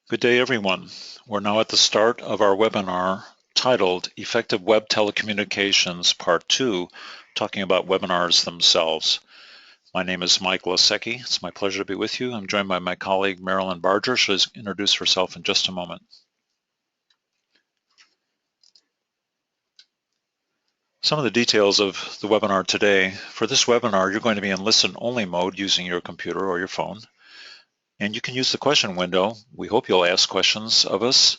Good day, everyone. We're now at the start of our webinar titled Effective Web Telecommunications Part 2, talking about webinars themselves. My name is Mike Lasecki. It's my pleasure to be with you. I'm joined by my colleague Marilyn Barger. She'll introduce herself in just a moment. Some of the details of the webinar today. For this webinar, you're going to be in listen-only mode using your computer or your phone. And you can use the question window. We hope you'll ask questions of us.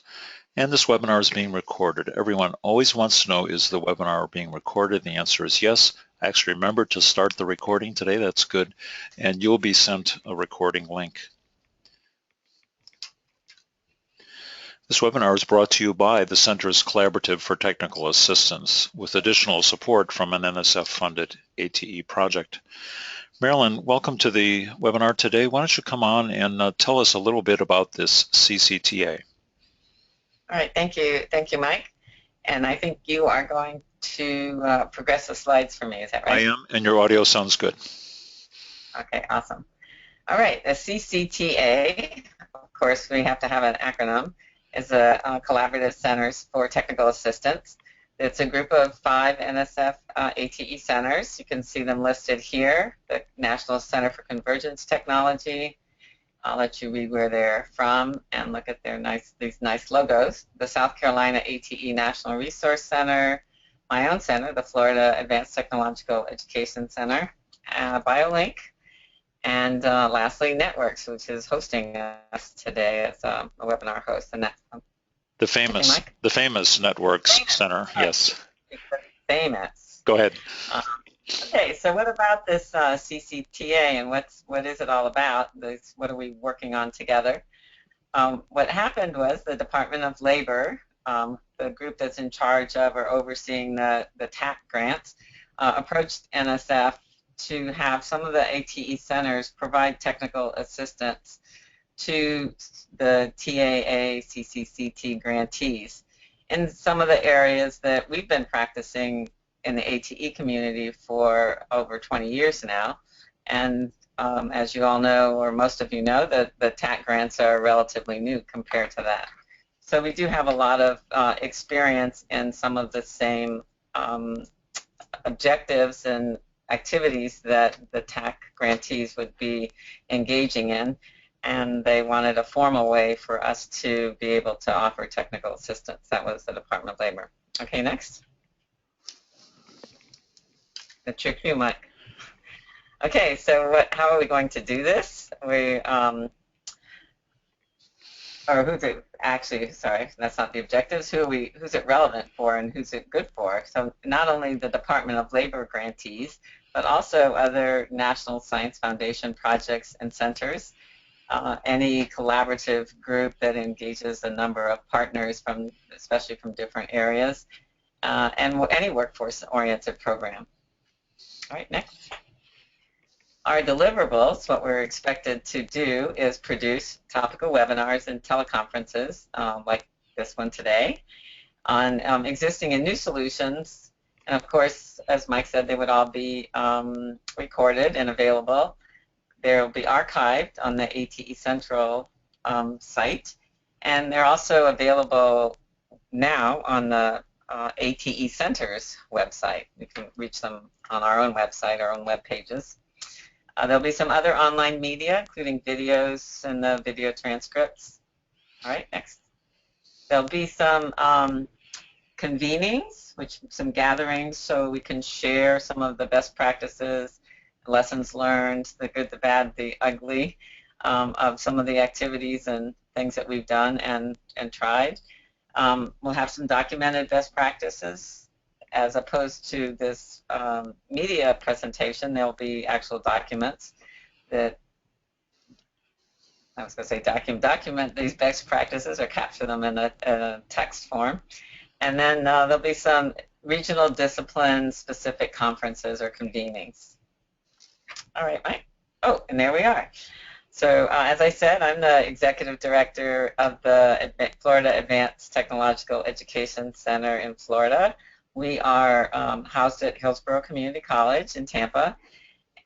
And this webinar is being recorded. Everyone always wants to know, is the webinar being recorded? The answer is yes. Actually, remember to start the recording today. That's good. And you'll be sent a recording link. This webinar is brought to you by the Center's Collaborative for Technical Assistance with additional support from an NSF-funded ATE project. Marilyn, welcome to the webinar today. Why don't you come on and tell us a little bit about this CCTA? All right, thank you, Mike. And I think you are going to progress the slides for me, is that right? I am, and your audio sounds good. Okay, awesome. All right, the CCTA, of course, we have to have an acronym, is a Collaborative Centers for Technical Assistance. It's a group of 5 NSF ATE centers. You can see them listed here, the National Center for Convergence Technology. I'll let you read where they're from and look at their these nice logos. The South Carolina ATE National Resource Center, my own center, the Florida Advanced Technological Education Center, BioLink, and lastly, Networks, which is hosting us today as a webinar host. And the famous Networks Center, yes. Famous. Go ahead. Okay, so what about this CCTA and what is it all about? What are we working on together? What happened was the Department of Labor, the group that's in charge of or overseeing the TAC grants, approached NSF to have some of the ATE centers provide technical assistance to the TAA CCCT grantees in some of the areas that we've been practicing in the ATE community for over 20 years now. And as you all know, or most of you know, the TAC grants are relatively new compared to that. So we do have a lot of experience in some of the same objectives and activities that the TAC grantees would be engaging in. And they wanted a formal way for us to be able to offer technical assistance. That was the Department of Labor. Okay, next. That's your cue, Mike. Okay, so how are we going to do this? Sorry, that's not the objectives. Who's it relevant for and who's it good for? So not only the Department of Labor grantees, but also other National Science Foundation projects and centers, any collaborative group that engages a number of partners especially from different areas, and any workforce-oriented program. All right, next. Our deliverables, what we're expected to do is produce topical webinars and teleconferences like this one today on existing and new solutions. And of course, as Mike said, they would all be recorded and available. They'll be archived on the ATE Central site, and they're also available now on the ATE Center's website. We can reach them on our own website, our own web pages. There'll be some other online media, including videos and the video transcripts. All right, next. There'll be some convenings, some gatherings, so we can share some of the best practices, lessons learned, the good, the bad, the ugly of some of the activities and things that we've done and tried. We'll have some documented best practices. As opposed to this media presentation, there'll be actual documents that, I was going to say document these best practices or capture them in a text form. And then there'll be some regional discipline specific conferences or convenings. All right, Mike. Oh, and there we are. So as I said, I'm the Executive Director of the Florida Advanced Technological Education Center in Florida. We are housed at Hillsborough Community College in Tampa,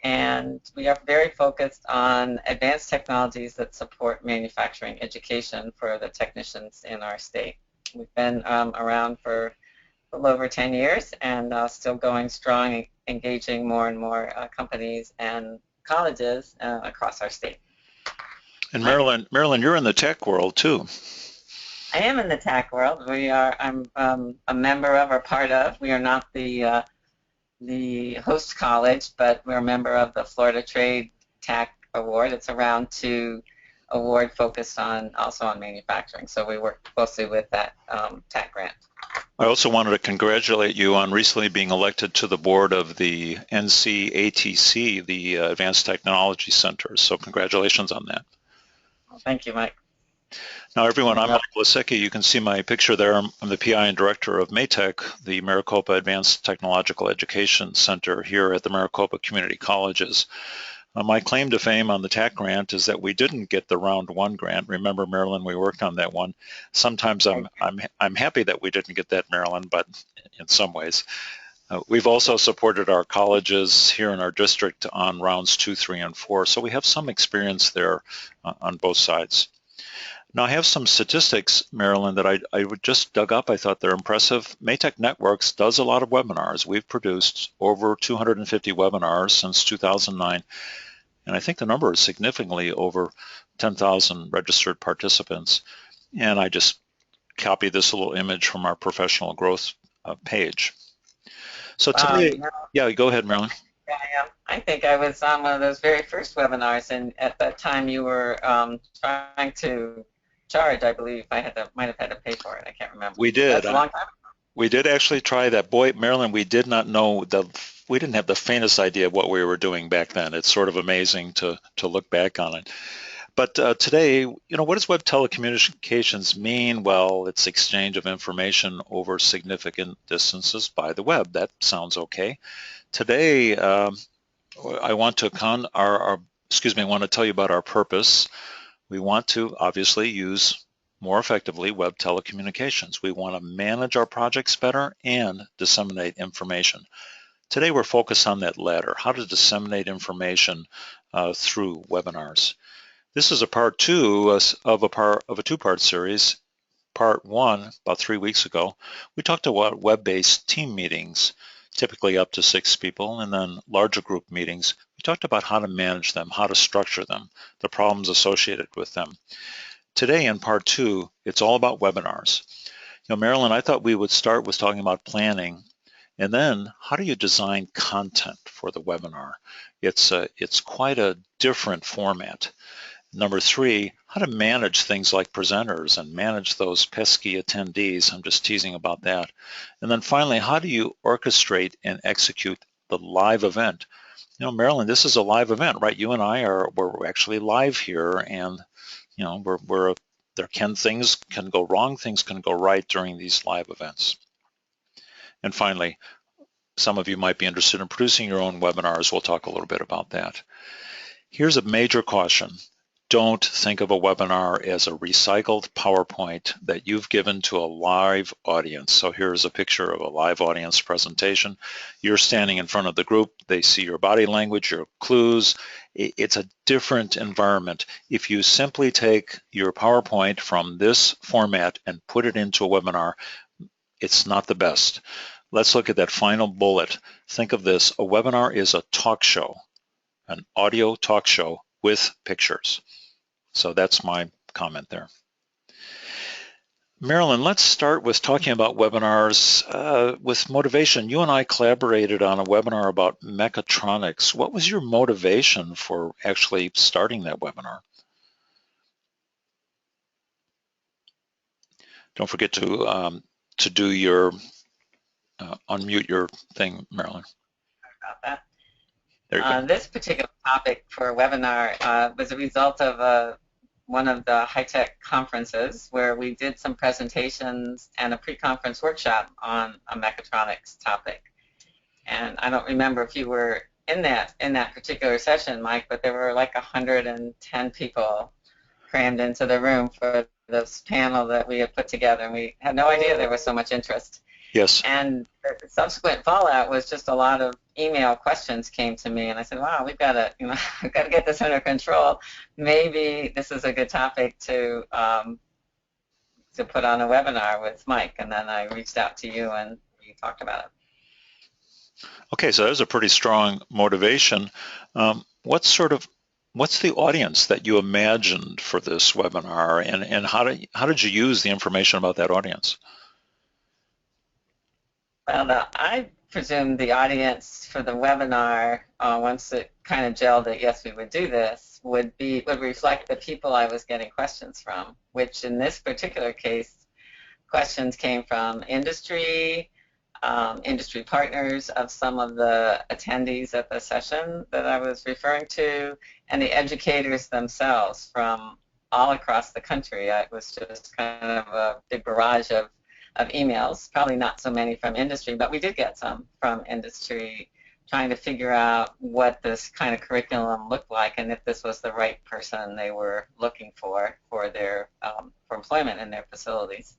and we are very focused on advanced technologies that support manufacturing education for the technicians in our state. We've been around for a little over 10 years and still going strong, engaging more and more companies and colleges across our state. And Marilyn, you're in the tech world too. I am in the tech world. I'm a member of or part of. We are not the host college, but we're a member of the Florida Trade Tech Award. It's a round 2 award focused also on manufacturing. So we work closely with that tech grant. I also wanted to congratulate you on recently being elected to the board of the NCATC, the Advanced Technology Center. So congratulations on that. Well, thank you, Mike. Now, everyone, I'm Mike Lasecki. You can see my picture there. I'm the PI and director of MATEC, the Maricopa Advanced Technological Education Center here at the Maricopa Community Colleges. My claim to fame on the TAC grant is that we didn't get the round 1 grant. Remember, Marilyn, we worked on that one. Sometimes I'm happy that we didn't get that, Marilyn, but in some ways. We've also supported our colleges here in our district on rounds 2, 3, and 4, so we have some experience there on both sides. Now, I have some statistics, Marilyn, that I just dug up. I thought they're impressive. MATEC Networks does a lot of webinars. We've produced over 250 webinars since 2009, and I think the number is significantly over 10,000 registered participants. And I just copied this little image from our professional growth page. So today, yeah, go ahead, Marilyn. I think I was on one of those very first webinars, and at that time you were trying to charge. I believe I might have had to pay for it. I can't remember. We did. That's a long time ago. We did actually try that. Boy, Marilyn, we did not know we didn't have the faintest idea of what we were doing back then. It's sort of amazing to look back on it. But today, what does web telecommunications mean? Well, it's exchange of information over significant distances by the web. That sounds okay. Today, I want to tell you about our purpose. We want to obviously use more effectively web telecommunications. We want to manage our projects better and disseminate information. Today we're focused on that latter, how to disseminate information through webinars. This is a part 2 of a 2-part series. Part 1, about 3 weeks ago, we talked about web-based team meetings, typically up to 6 people, and then larger group meetings. We talked about how to manage them, how to structure them, the problems associated with them. Today in part 2, it's all about webinars. Marilyn, I thought we would start with talking about planning, and then how do you design content for the webinar? It's quite a different format. Number 3, how to manage things like presenters and manage those pesky attendees. I'm just teasing about that. And then finally, how do you orchestrate and execute the live event? Marilyn, this is a live event, right? You and I we're actually live here, and things can go wrong, things can go right during these live events. And finally, some of you might be interested in producing your own webinars. We'll talk a little bit about that. Here's a major caution. Don't think of a webinar as a recycled PowerPoint that you've given to a live audience. So here's a picture of a live audience presentation. You're standing in front of the group. They see your body language, your clues. It's a different environment. If you simply take your PowerPoint from this format and put it into a webinar, it's not the best. Let's look at that final bullet. Think of this. A webinar is a talk show, an audio talk show with pictures. So that's my comment there. Marilyn, let's start with talking about webinars with motivation. You and I collaborated on a webinar about mechatronics. What was your motivation for actually starting that webinar? Don't forget to do your unmute your thing, Marilyn. About that. There you go. This particular topic for a webinar was a result of one of the high-tech conferences where we did some presentations and a pre-conference workshop on a mechatronics topic. And I don't remember if you were in that particular session, Mike, but there were like 110 people crammed into the room for this panel that we had put together, and we had no idea there was so much interest. Yes. And the subsequent fallout was just a lot of email questions came to me, and I said, "Wow, we've got to, we've got to get this under control. Maybe this is a good topic to put on a webinar with Mike." And then I reached out to you, and we talked about it. Okay, so there's a pretty strong motivation. What's the audience that you imagined for this webinar, and how did you use the information about that audience? Well, I presume the audience for the webinar, once it kind of gelled that yes, we would do this, would reflect the people I was getting questions from, which in this particular case, questions came from industry, industry partners of some of the attendees at the session that I was referring to, and the educators themselves from all across the country. It was just kind of a big barrage of emails, probably not so many from industry, but we did get some from industry trying to figure out what this kind of curriculum looked like and if this was the right person they were looking for their for employment in their facilities.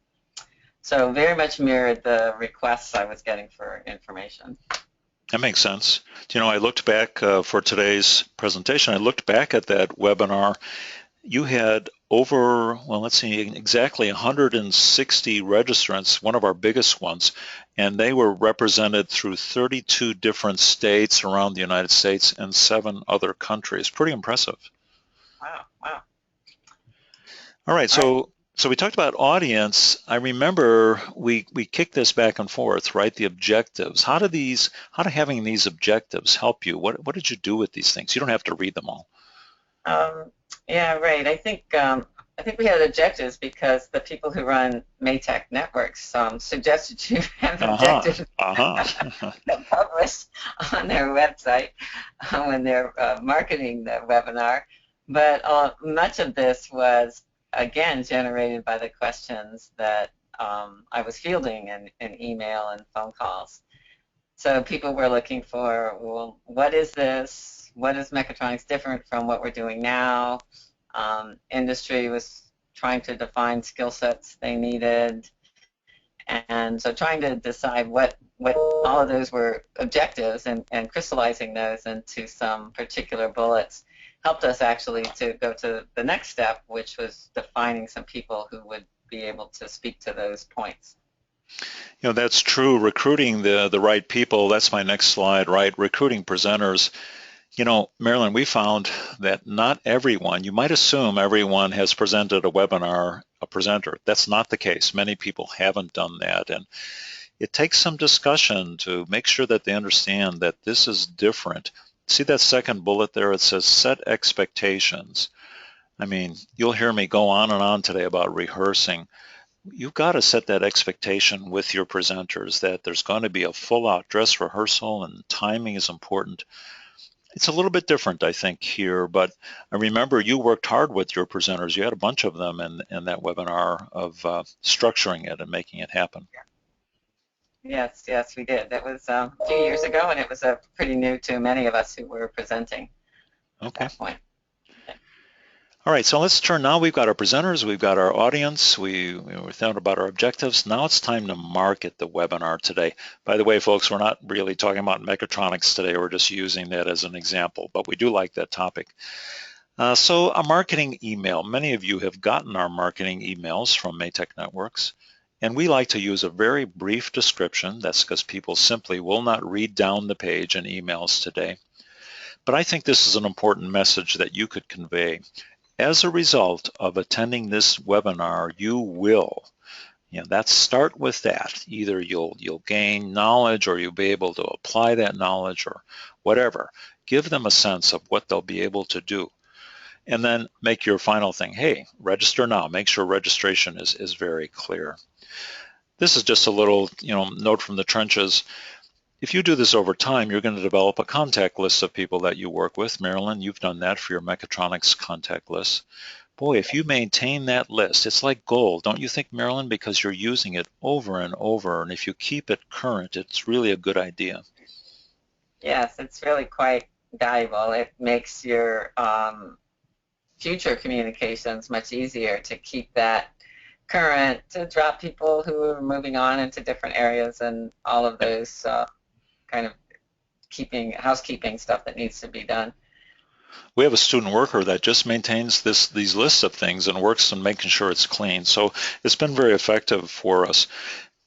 So very much mirrored the requests I was getting for information. That makes sense. I looked back for today's presentation, I looked back at that webinar. You had over, well, let's see, exactly 160 registrants, one of our biggest ones, and they were represented through 32 different states around the United States and 7 other countries. Pretty impressive. Wow, wow. All right, so we talked about audience. I remember we kicked this back and forth, right? The objectives. How do having these objectives help you? What did you do with these things? You don't have to read them all. Yeah, right. I think we had objectives because the people who run Maytech networks suggested you have objectives published on their website when they're marketing the webinar. But much of this was, again, generated by the questions that I was fielding in email and phone calls. So people were looking for, well, what is this? What is mechatronics different from what we're doing now? Industry was trying to define skill sets they needed. And so trying to decide what all of those were objectives and crystallizing those into some particular bullets helped us actually to go to the next step, which was defining some people who would be able to speak to those points. That's true. Recruiting the right people, that's my next slide, right? Recruiting presenters. Marilyn, we found that not everyone, you might assume everyone has presented a webinar, a presenter. That's not the case. Many people haven't done that. And it takes some discussion to make sure that they understand that this is different. See that second bullet there? It says set expectations. I mean, you'll hear me go on and on today about rehearsing. You've got to set that expectation with your presenters that there's going to be a full-out dress rehearsal and timing is important. It's a little bit different, I think, here, but I remember you worked hard with your presenters. You had a bunch of them in that webinar of structuring it and making it happen. Yes, we did. That was a few years ago, and it was pretty new to many of us who were presenting at that point. All right, so let's turn now. We've got our presenters, we've got our audience, we thought about our objectives. Now it's time to market the webinar today. By the way, folks, we're not really talking about mechatronics today. We're just using that as an example, but we do like that topic. So a marketing email. Many of you have gotten our marketing emails from Maytech Networks, and we like to use a very brief description. That's because people simply will not read down the page in emails today. But I think this is an important message that you could convey. As a result of attending this webinar, you will, start with that. Either you'll gain knowledge or you'll be able to apply that knowledge or whatever. Give them a sense of what they'll be able to do. And then make your final thing, hey, register now. Make sure registration is very clear. This is just a little note from the trenches. If you do this over time, you're going to develop a contact list of people that you work with. Marilyn, you've done that for your mechatronics contact list. Boy, if you maintain that list, it's like gold, don't you think, Marilyn? Because you're using it over and over, and if you keep it current, it's really a good idea. Yes, it's really quite valuable. It makes your future communications much easier to keep that current, to drop people who are moving on into different areas, and all of Yep. those kind of housekeeping stuff that needs to be done. We have a student worker that just maintains these lists of things and works on making sure it's clean. So it's been very effective for us.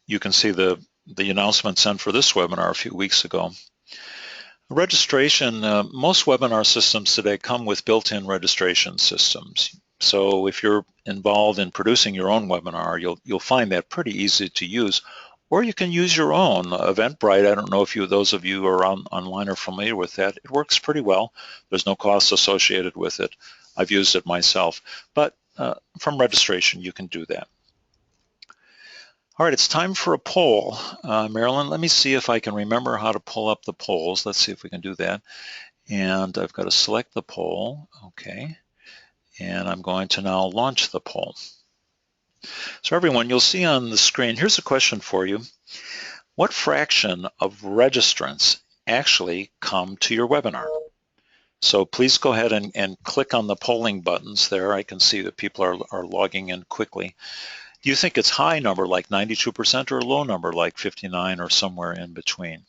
You can see the announcement sent for this webinar a few weeks ago. Registration, most webinar systems today come with built-in registration systems. So if you're involved in producing your own webinar, you'll find that pretty easy to use. Or you can use your own. Eventbrite, I don't know if those of you are online are familiar with that. It works pretty well. There's no cost associated with it. I've used it myself. But from registration, you can do that. All right, it's time for a poll. Marilyn, let me see if I can remember how to pull up the polls. Let's see if we can do that. And I've got to select the poll. Okay. And I'm going to now launch the poll. So everyone, you'll see on the screen, here's a question for you. What fraction of registrants actually come to your webinar? So please go ahead and click on the polling buttons there. I can see that people are logging in quickly. Do you think it's high number like 92% or a low number like 59 or somewhere in between?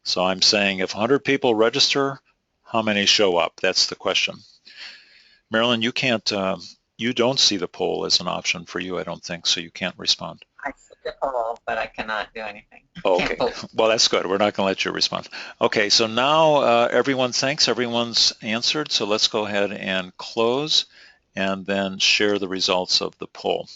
So I'm saying if 100 people register, how many show up? That's the question. Marilyn, you don't see the poll as an option for you, I don't think, so you can't respond. I see the poll, but I cannot do anything. Okay, well, that's good. We're not going to let you respond. Okay, so now everyone's answered, so let's go ahead and close and then share the results of the poll.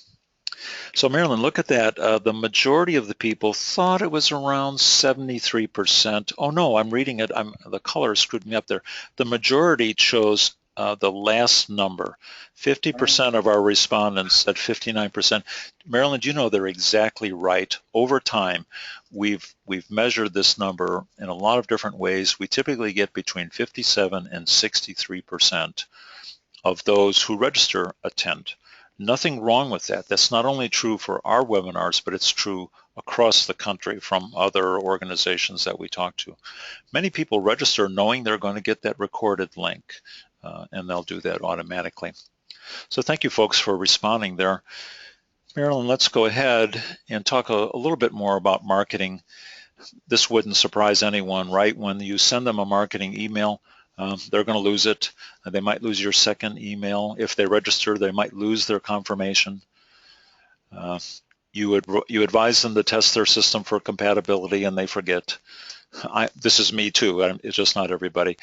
So Marilyn, look at that. The majority of the people thought it was around 73%. Oh no, I'm reading it. The color screwed me up there. The majority chose the last number. 50% of our respondents said 59%. Marilyn, you know they're exactly right. Over time, we've measured this number in a lot of different ways. We typically get between 57 and 63% of those who register attend. Nothing wrong with that. That's not only true for our webinars, but it's true across the country from other organizations that we talk to. Many people register knowing they're going to get that recorded link, and they'll do that automatically. So thank you folks for responding there. Marilyn, let's go ahead and talk a little bit more about marketing. This wouldn't surprise anyone, right? When you send them a marketing email, they're going to lose it. They might lose your second email. If they register, they might lose their confirmation. You advise them to test their system for compatibility, and they forget. This is me too. It's just not everybody.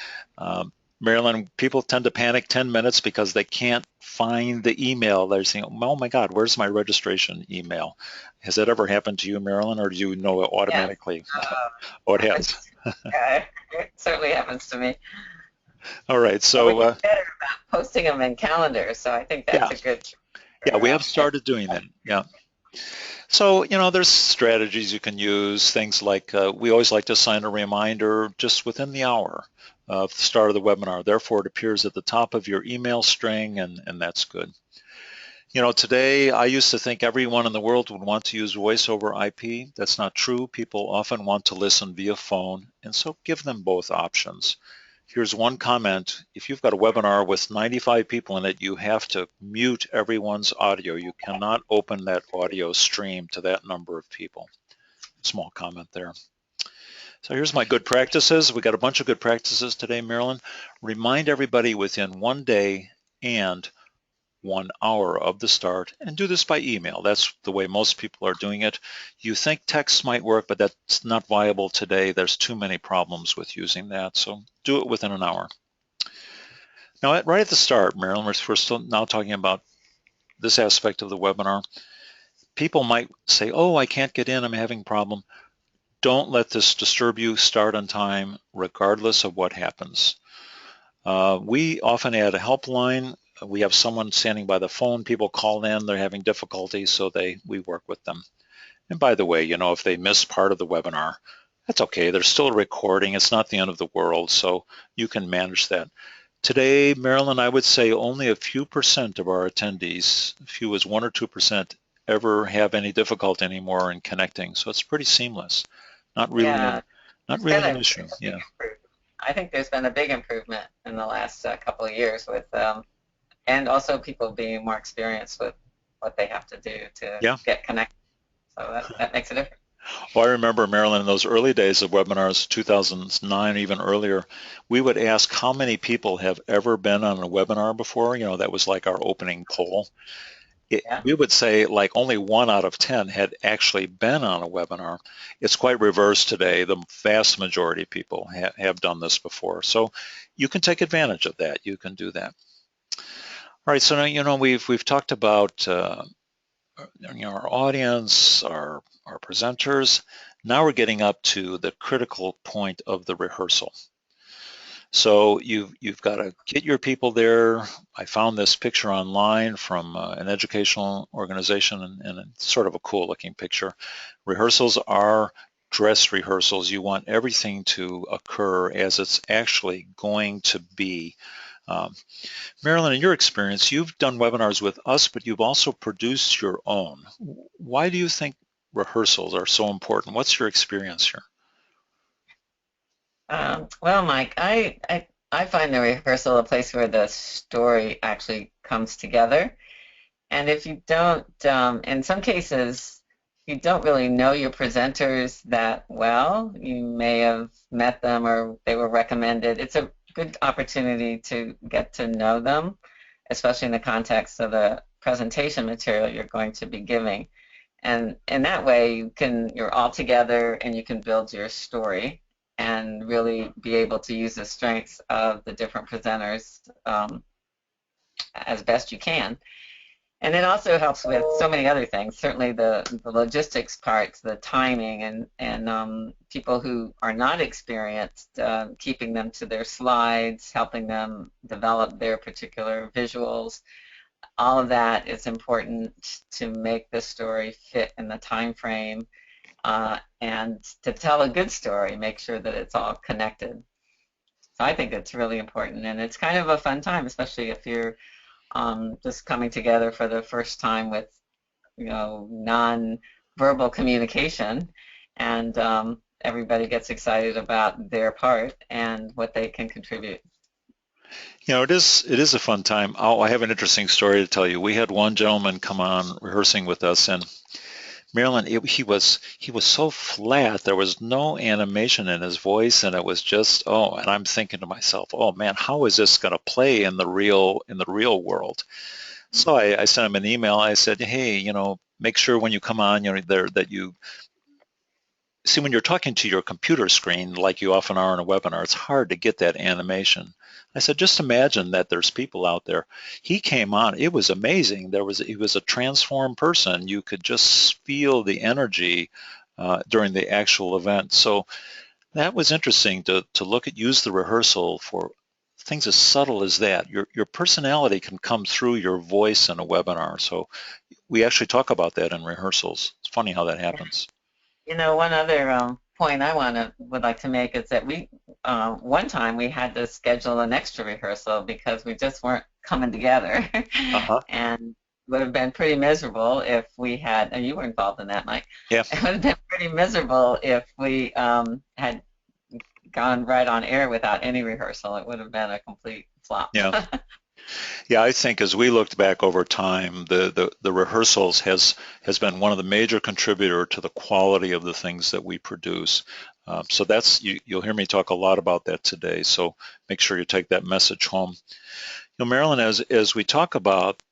Marilyn, people tend to panic 10 minutes because they can't find the email. They're saying, oh my God, where's my registration email? Has that ever happened to you, Marilyn, or do you know it automatically? Yes. Oh, it has. It certainly happens to me. All right, so we're better about posting them in calendars, so I think that's a good. Yeah, we have started doing that. Yeah. So, there's strategies you can use, things like we always like to assign a reminder just within the hour of the start of the webinar. Therefore, it appears at the top of your email string, and that's good. Today I used to think everyone in the world would want to use voice over IP. That's not true. People often want to listen via phone, and so give them both options. Here's one comment. If you've got a webinar with 95 people in it, you have to mute everyone's audio. You cannot open that audio stream to that number of people. Small comment there. So here's my good practices. We got a bunch of good practices today, Marilyn. Remind everybody within 1 day and 1 hour of the start, and do this by email. That's the way most people are doing it. You think text might work, but that's not viable today. There's too many problems with using that, so do it within an hour. Now, right at the start, Marilyn, we're still now talking about this aspect of the webinar. People might say, oh, I can't get in, I'm having a problem. Don't let this disturb you. Start on time, regardless of what happens. We often add a helpline. We have someone standing by the phone. People call in, they're having difficulty, so we work with them. And by the way, if they miss part of the webinar, that's okay. There's still a recording. It's not the end of the world, so you can manage that. Today, Marilyn, I would say only a few percent of our attendees, a few as 1 or 2%, ever have any difficulty anymore in connecting. So it's pretty seamless. Not really an issue. Yeah. I think there's been a big improvement in the last couple of years with, and also people being more experienced with what they have to do to Yeah. get connected. So that makes a difference. Well, I remember, Marilyn, in those early days of webinars, 2009, even earlier, we would ask how many people have ever been on a webinar before. That was like our opening poll. Yeah. We would say like only 1 out of 10 had actually been on a webinar. It's quite reversed today. The vast majority of people have done this before. So you can take advantage of that. You can do that. All right, so now, we've talked about our audience, our presenters. Now we're getting up to the critical point of the rehearsal. So you've got to get your people there. I found this picture online from an educational organization, and it's sort of a cool looking picture. Rehearsals are dress rehearsals. You want everything to occur as it's actually going to be. Marilyn, in your experience, you've done webinars with us, but you've also produced your own. Why do you think rehearsals are so important? What's your experience here? Well, Mike, I find the rehearsal a place where the story actually comes together. And if you don't, in some cases, you don't really know your presenters that well. You may have met them or they were recommended. It's a good opportunity to get to know them, especially in the context of the presentation material you're going to be giving. And in that way, you're all together and you can build your story and really be able to use the strengths of the different presenters as best you can. And it also helps with so many other things. Certainly the logistics parts, the timing, and people who are not experienced, keeping them to their slides, helping them develop their particular visuals. All of that is important to make the story fit in the time frame, and to tell a good story, make sure that it's all connected. So I think it's really important, and it's kind of a fun time, especially if you're just coming together for the first time with, non-verbal communication, and everybody gets excited about their part and what they can contribute. It is a fun time. Oh, I have an interesting story to tell you. We had one gentleman come on rehearsing with us, and Marilyn, he was so flat. There was no animation in his voice, and it was just, and I'm thinking to myself, oh man, how is this going to play in the real world? So I sent him an email. I said, hey, make sure when you come on, that you see, when you're talking to your computer screen, like you often are in a webinar, it's hard to get that animation. I said, just imagine that there's people out there. He came on, it was amazing. He was a transformed person. You could just feel the energy during the actual event. So that was interesting to use the rehearsal for things as subtle as that. Your personality can come through your voice in a webinar. So we actually talk about that in rehearsals. It's funny how that happens. One other point would like to make is that one time we had to schedule an extra rehearsal because we just weren't coming together, and would have been pretty miserable if we had. And you were involved in that, Mike. Yeah. It would have been pretty miserable if we had gone right on air without any rehearsal. It would have been a complete flop. Yeah. Yeah, I think as we looked back over time, the rehearsals has been one of the major contributor to the quality of the things that we produce. So you'll hear me talk a lot about that today. So make sure you take that message home. Marilyn, as we talk about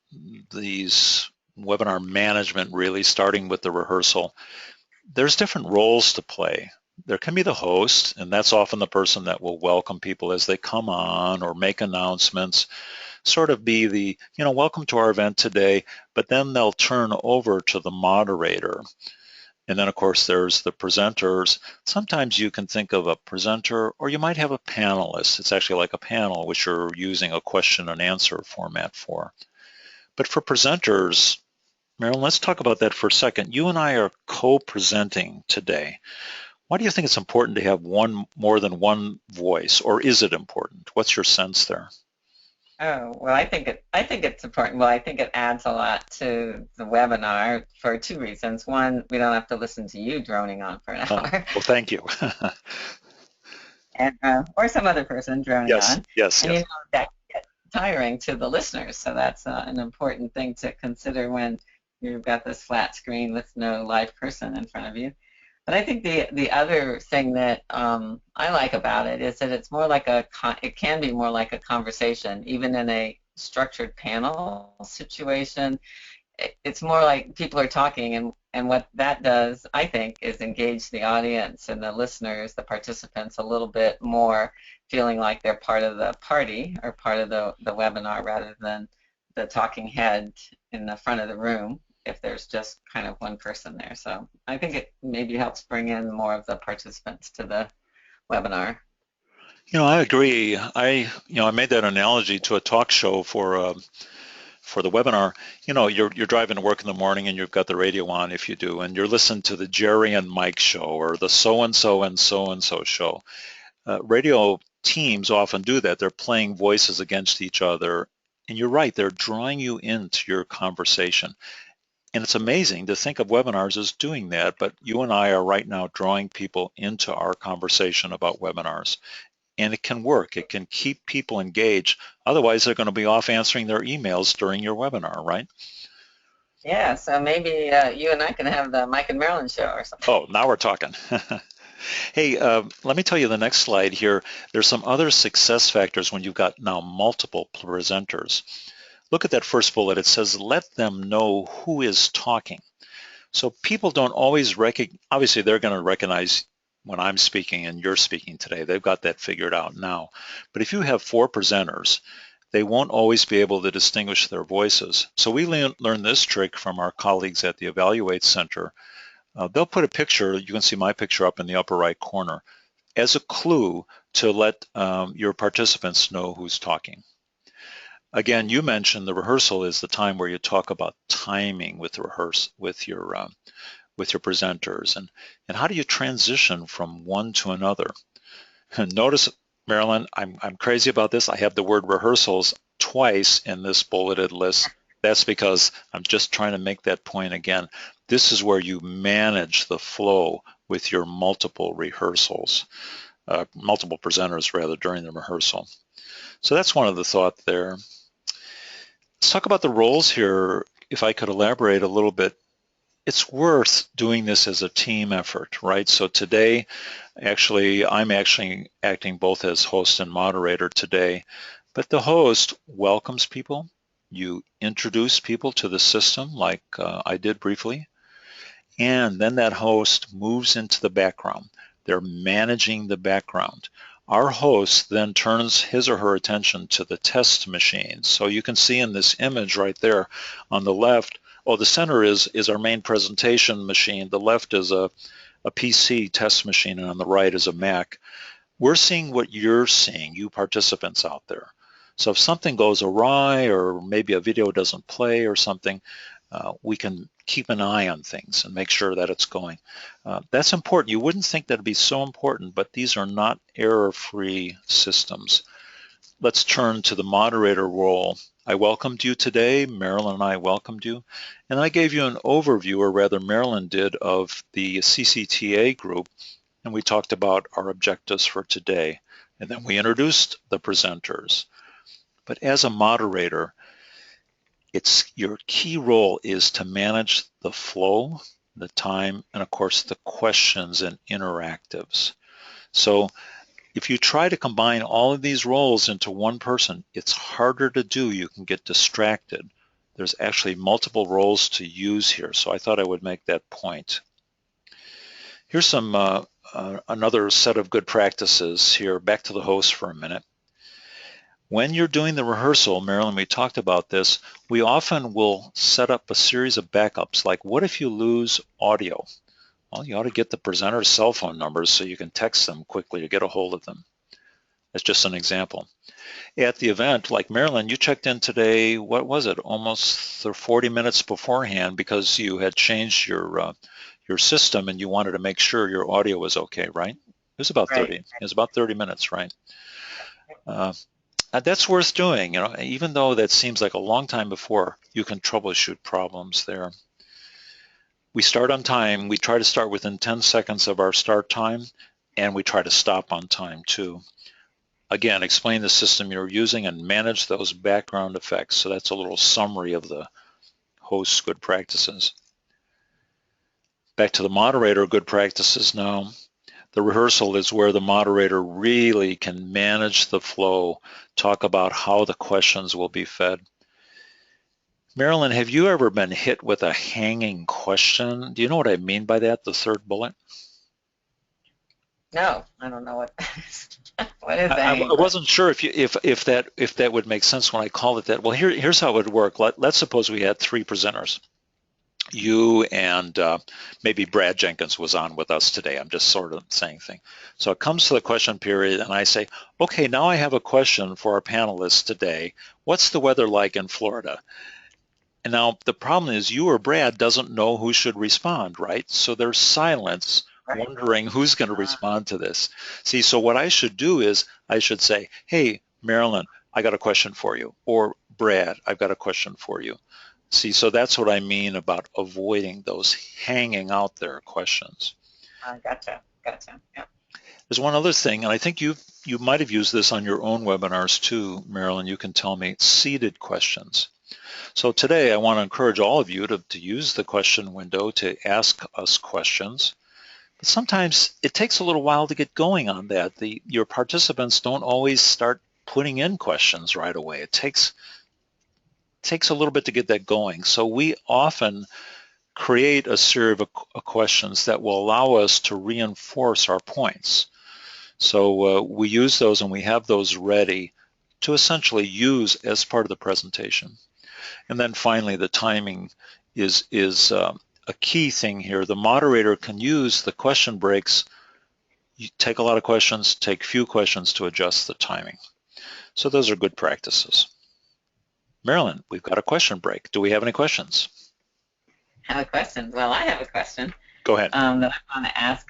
these webinar management, really starting with the rehearsal, there's different roles to play. There can be the host, and that's often the person that will welcome people as they come on or make announcements, sort of be the, welcome to our event today, but then they'll turn over to the moderator. And then, of course, there's the presenters. Sometimes you can think of a presenter, or you might have a panelist. It's actually like a panel, which you're using a question and answer format for. But for presenters, Marilyn, let's talk about that for a second. You and I are co-presenting today. Why do you think it's important to have more than one voice, or is it important? What's your sense there? Oh, well, I think it's important. Well, I think it adds a lot to the webinar for two reasons. One, we don't have to listen to you droning on for an hour. Well, thank you. And or some other person droning on. Yes. And that can get tiring to the listeners. So that's an important thing to consider when you've got this flat screen with no live person in front of you. But I think the other thing that I like about it is that it's more like it can be more like a conversation, even in a structured panel situation. It's more like people are talking, and what that does, I think, is engage the audience and the listeners, the participants, a little bit more, feeling like they're part of the party or part of the webinar rather than the talking head in the front of the room if there's just kind of one person there. So I think it maybe helps bring in more of the participants to the webinar. I agree. I made that analogy to a talk show for the webinar. You're driving to work in the morning and you've got the radio on, if you do, and you're listening to the Jerry and Mike show or the so-and-so and so-and-so show. Radio teams often do that. They're playing voices against each other. And you're right, they're drawing you into your conversation. And it's amazing to think of webinars as doing that, but you and I are right now drawing people into our conversation about webinars. And it can work. It can keep people engaged. Otherwise, they're going to be off answering their emails during your webinar, right? Yeah, so maybe you and I can have the Mike and Marilyn show or something. Oh, now we're talking. Hey, let me tell you the next slide here. There's some other success factors when you've got now multiple presenters. Look at that first bullet. It says, let them know who is talking. So people don't always obviously they're going to recognize when I'm speaking and you're speaking today. They've got that figured out now. But if you have 4 presenters, they won't always be able to distinguish their voices. So we learned this trick from our colleagues at the Evaluate Center. They'll put a picture, you can see my picture up in the upper right corner, as a clue to let your participants know who's talking. Again, you mentioned the rehearsal is the time where you talk about timing with your presenters, and how do you transition from one to another. And notice, Marilyn, I'm crazy about this. I have the word rehearsals twice in this bulleted list. That's because I'm just trying to make that point again. This is where you manage the flow with your multiple presenters rather, during the rehearsal. So that's one of the thoughts there. Let's talk about the roles here. If I could elaborate a little bit, it's worth doing this as a team effort, right? So today, I'm actually acting both as host and moderator today, but the host welcomes people. You introduce people to the system like I did briefly, and then that host moves into the background. They're managing the background. Our host then turns his or her attention to the test machine. So you can see in this image right there on the left, the center is our main presentation machine. The left is a PC test machine, and on the right is a Mac. We're seeing what you're seeing, you participants out there. So if something goes awry or maybe a video doesn't play or something, we can keep an eye on things and make sure that it's going. That's important. You wouldn't think that'd be so important, but these are not error-free systems. Let's turn to the moderator role. I welcomed you today. Marilyn and I welcomed you. And I gave you an overview, or rather Marilyn did, of the CCTA group. And we talked about our objectives for today. And then we introduced the presenters. But as a moderator, your key role is to manage the flow, the time, and of course the questions and interactives. So if you try to combine all of these roles into one person, it's harder to do. You can get distracted. There's actually multiple roles to use here, so I thought I would make that point. Here's some another set of good practices here. Back to the host for a minute. When you're doing the rehearsal, Marilyn, we talked about this, we often will set up a series of backups, like what if you lose audio? Well, you ought to get the presenter's cell phone numbers so you can text them quickly or get a hold of them. That's just an example. At the event, like Marilyn, you checked in today, what was it, almost 40 minutes beforehand because you had changed your system and you wanted to make sure your audio was okay, right? It was about 30. It was about 30 minutes, right? That's worth doing, even though that seems like a long time before, you can troubleshoot problems there. We start on time. We try to start within 10 seconds of our start time, and we try to stop on time too. Again, explain the system you're using and manage those background effects. So that's a little summary of the host good practices. Back to the moderator good practices now. The rehearsal is where the moderator really can manage the flow, talk about how the questions will be fed. Marilyn, have you ever been hit with a hanging question? Do you know what I mean by that, the third bullet? No, I don't know what what is I hanging question? wasn't sure if that would make sense when I called it that. Well, here's how it would work. Let's suppose we had three presenters. You and maybe Brad Jenkins was on with us today. I'm just sort of saying things. So it comes to the question period and I say, okay, now I have a question for our panelists today. What's the weather like in Florida? And now the problem is you or Brad doesn't know who should respond, right? So there's silence, Right. wondering who's going to respond to this. See, so what I should do is I should say, hey, Marilyn, I got a question for you. Or Brad, I've got a question for you. See, so that's what I mean about avoiding those hanging out there questions. Gotcha. Yeah. There's one other thing, and I think you might have used this on your own webinars too, Marilyn. You can tell me, seeded questions. So today I want to encourage all of you to use the question window to ask us questions. But sometimes it takes a little while to get going on that. Your participants don't always start putting in questions right away. It takes a little bit to get that going. So we often create a series of questions that will allow us to reinforce our points. So we use those and we have those ready to essentially use as part of the presentation. And then finally, the timing is a key thing here. The moderator can use the question breaks. You take a lot of questions, take few questions to adjust the timing. So those are good practices. Marilyn, we've got a question break. Do we have any questions? I have a question. Well, I have a question. Go ahead. That I want to ask.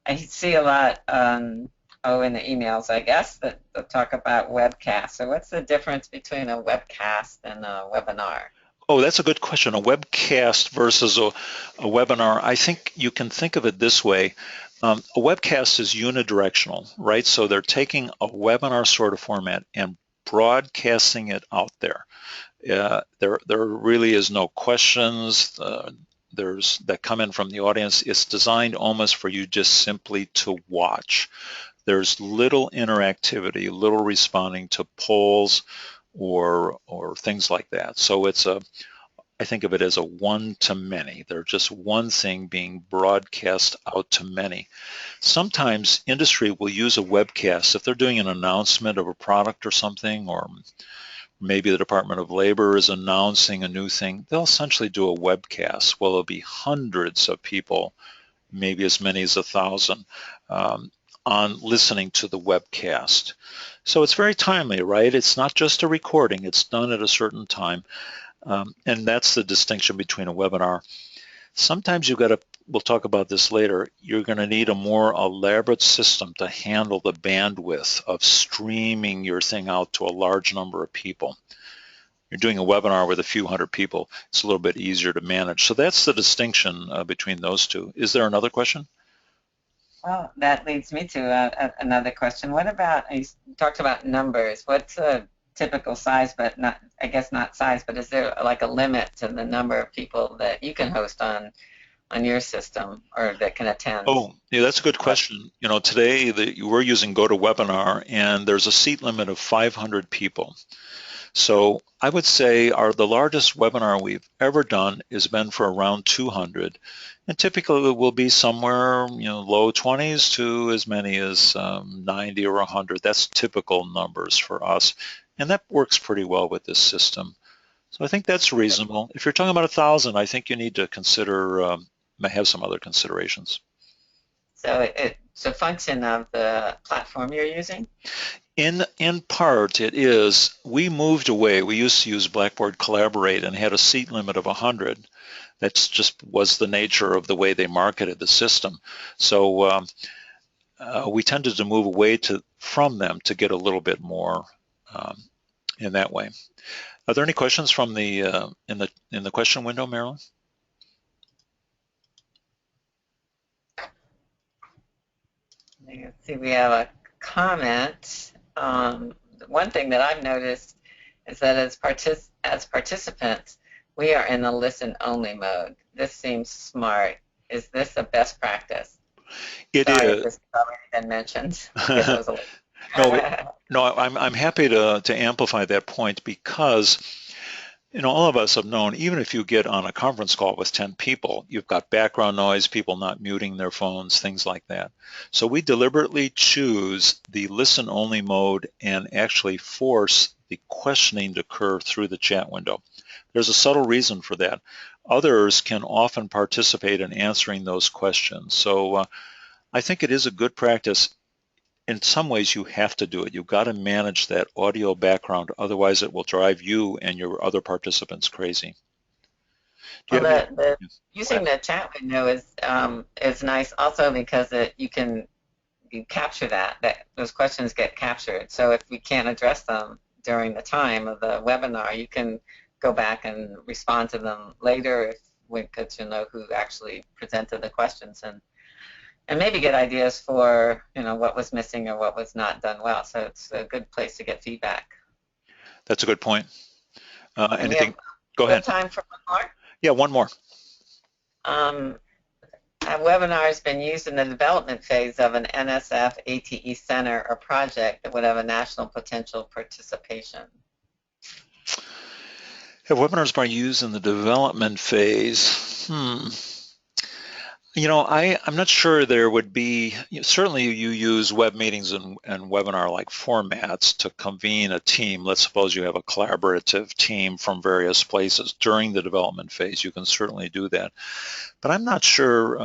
I see a lot in the emails, I guess, that talk about webcasts. So what's the difference between a webcast and a webinar? Oh, that's a good question. A webcast versus a webinar. I think you can think of it this way. A webcast is unidirectional, right? So they're taking a webinar sort of format and broadcasting it out there. There really is no questions that come in from the audience. It's designed almost for you just simply to watch. There's little interactivity, little responding to polls or things like that. So I think of it as a one-to-many. They're just one thing being broadcast out to many. Sometimes industry will use a webcast if they're doing an announcement of a product or something, or maybe the Department of Labor is announcing a new thing. They'll essentially do a webcast. Well, there'll be hundreds of people, maybe as many as 1,000, on listening to the webcast. So it's very timely, right? It's not just a recording. It's done at a certain time. And that's the distinction between a webinar. Sometimes we'll talk about this later, you're going to need a more elaborate system to handle the bandwidth of streaming your thing out to a large number of people. You're doing a webinar with a few hundred people, it's a little bit easier to manage. So that's the distinction between those two. Is there another question? Well, that leads me to another question. What about, you talked about numbers. What's a typical size, but not, I guess not size, but is there like a limit to the number of people that you can host on your system or that can attend? Oh, yeah, that's a good question. You know, today we're using GoToWebinar and there's a seat limit of 500 people. So I would say the largest webinar we've ever done has been for around 200. And typically it will be somewhere, low 20s to as many as 90 or 100. That's typical numbers for us. And that works pretty well with this system. So I think that's reasonable. If you're talking about 1,000, I think you need to consider, have some other considerations. So it's a function of the platform you're using? In part, it is. We moved away. We used to use Blackboard Collaborate and had a seat limit of 100. That just was the nature of the way they marketed the system. So we tended to move away from them to get a little bit more in that way. Are there any questions from the in the question window, Marilyn? Let's see, we have a comment. One thing that I've noticed is that as participants, We are in the listen-only mode. This seems smart. Is this a best practice? It Sorry if is. this has already been mentioned. I guess it was a No, little. no, I'm happy to amplify that point because all of us have known, even if you get on a conference call with 10 people, you've got background noise, people not muting their phones, things like that. So we deliberately choose the listen-only mode and actually force the questioning to occur through the chat window. There's a subtle reason for that. Others can often participate in answering those questions. So I think it is a good practice. In some ways, you have to do it. You've got to manage that audio background, otherwise it will drive you and your other participants crazy. Do you Well, have any? the Yes, go using ahead. the chat window is nice also because you capture that those questions get captured. So if we can't address them during the time of the webinar, you can go back and respond to them later if we get to know who actually presented the questions and maybe get ideas for what was missing or what was not done well. So it's a good place to get feedback. That's a good point. And we have Anything? Go ahead. time for one more. Yeah, one more. Um, a webinar has been used in the development phase of an NSF ATE center or project that would have a national potential participation. Have webinars been used in the development phase? I'm not sure there would be, certainly you use web meetings and webinar-like formats to convene a team. Let's suppose you have a collaborative team from various places during the development phase. You can certainly do that. But I'm not sure